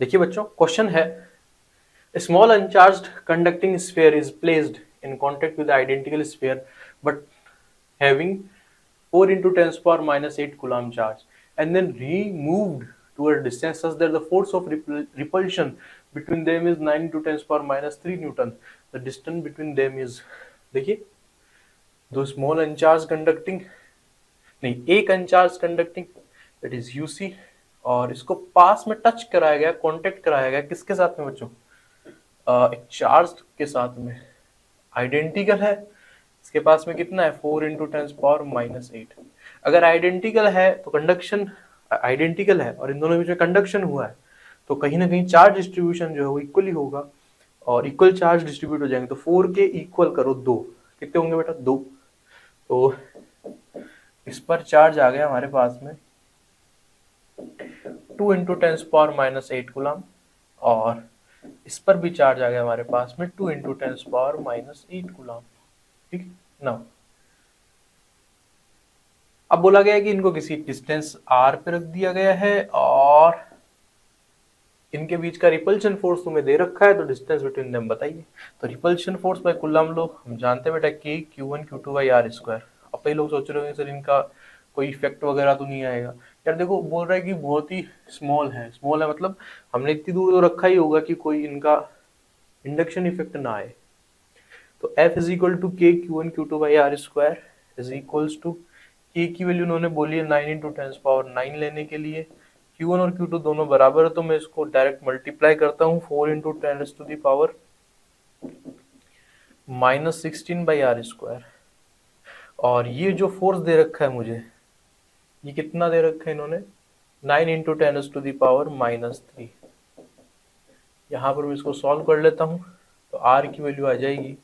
देखिए बच्चों, क्वेश्चन है small uncharged conducting sphere is placed in contact with identical sphere but having 4 into 10 power minus 8 coulomb charge and then removed to a distance such that the force of repulsion between them is 9 into 10 power minus 3 Newton. The distance between them is, देखिए, दो small अनचार्ज conducting, नहीं, एक अनचार्ज conducting that is UC, और इसको पास में touch कराया गया, contact कराया गया किसके साथ में बच्चों? एक चार्ज के साथ में, आइडेंटिकल है। इसके पास में कितना है? 4 इंटू 10 पावर माइनस 8। अगर आइडेंटिकल है तो कंडक्शन आइडेंटिकल है और इन दोनों के बीच में कंडक्शन हुआ है तो कहीं ना कहीं चार्ज डिस्ट्रीब्यूशन जो है वो इक्वली होगा और इक्वल चार्ज डिस्ट्रीब्यूट हो जाएंगे। तो 4 के इक्वल करो 2, कितने होंगे बेटा? 2। तो इस पर चार्ज आ गया हमारे पास में 2 इंटू 10 पावर माइनस 8 कूलम, और इस पर भी चार्ज आ गया हमारे पास में 2 इंटू 10 पावर माइनस 8 कूलम। ठीक ना? अब बोला गया है कि इनको किसी डिस्टेंस r पे रख दिया गया है और इनके बीच का रिपल्शन फोर्स तुम्हें दे रखा है, तो डिस्टेंस बिटवीन देम बताइए। तो रिपल्शन फोर्स बाय कूलम लो, हम जानते हैं बेटा कि Q1 Q2 by R square. अब कई लोग सोच रहे होंगे सर इनका कोई इफेक्ट वगैरह तो नहीं आएगा। यार देखो, बोल रहा है कि बहुत ही स्मॉल है। स्मॉल है मतलब हमने इतनी दूर तो रखा ही होगा कि कोई इनका इंडक्शन इफेक्ट ना आए। तो F is equal to K Q1 Q2 by R square is equals to K की वैल्यू उन्होंने बोली है 9 इंटू 10 पावर 9 लेने के लिए। Q1 और Q2 दोनों बराबर है तो मैं इसको डायरेक्ट मल्टीप्लाई करता हूँ 4 into 10 to the power minus 16 by R square. और ये जो फोर्स दे रखा है मुझे, ये कितना दे रखा है इन्होंने? 9 into 10 to the power minus 3। यहाँ पर मैं इसको सॉल्व कर लेता हूँ तो R की वैल्यू आ जाएगी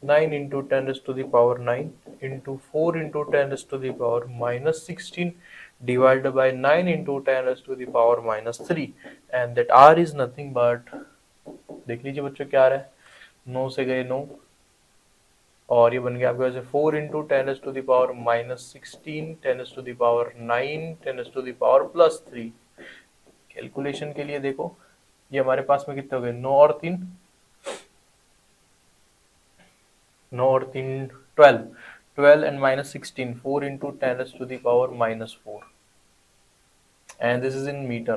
9 into 10 to the power 9 into 4 into 10 to the power minus 16 divided by 9 into 10 to the power minus 3, and that r is nothing but, देख लीजिए बच्चों क्या आ रहा है, 9 से गए 9 और ये बन गया आपके वैसे 4 into 10 to the power minus 16 10 to the power 9 10 to the power plus 3। Calculation के लिए देखो ये हमारे पास में कितने हो गए? 9 और 3 12 12 and minus 16 4 into 10 to the power minus 4 and this is in meter।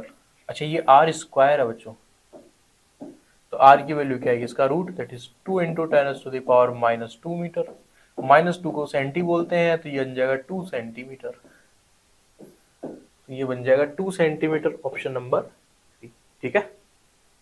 अच्छा, ये r स्क्वायर है बच्चों, तो r की वैल्यू क्या है? इसका root, that is 2 into 10 to the power minus 2 metre. माइनस 2 को सेंटी बोलते हैं तो ये बन जाएगा 2 सेंटीमीटर। तो ये बन जाएगा 2 सेंटीमीटर, ऑप्शन नंबर 3। ठीक है।